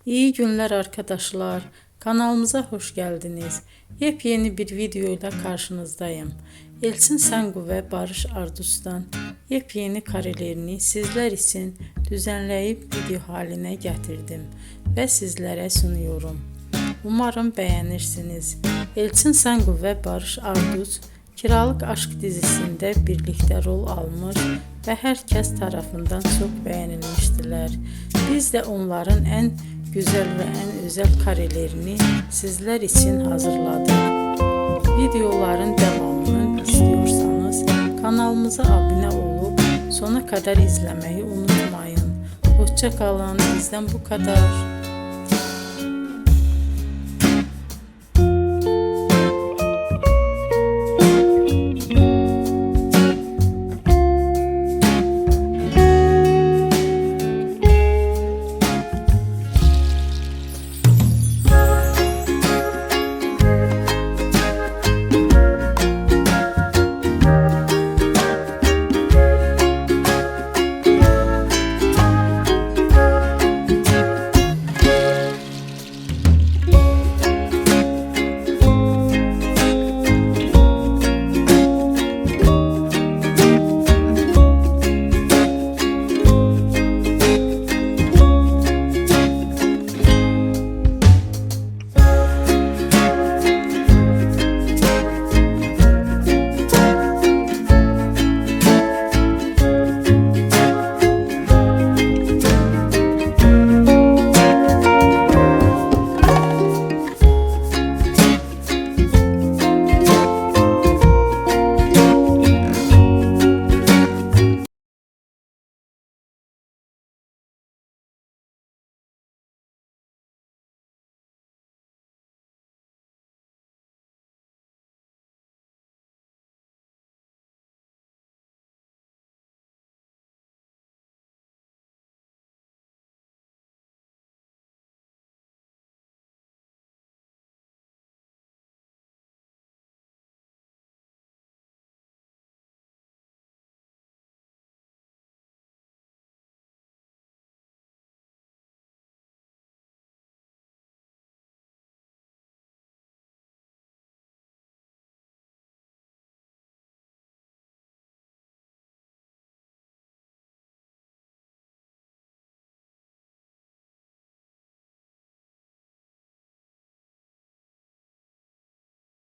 İyi günler arkadaşlar. Kanalımıza hoş geldiniz. Yepyeni bir video ile karşınızdayım. Elçin Sangu ve Barış Ardus'tan yepyeni karelerini sizler için düzenleyip video haline getirdim ve sizlere sunuyorum. Umarım beğenirsiniz. Elçin Sangu ve Barış Ardus Kiralık Aşk dizisinde birlikte rol almış ve herkes tarafından çok beğenilmiştiler. Biz de onların en güzel ve en özel karelerini sizler için hazırladık. Videoların devamını istiyorsanız kanalımıza abone olup sona kadar izlemeyi unutmayın. Hoşça kalın. Bizden bu kadar.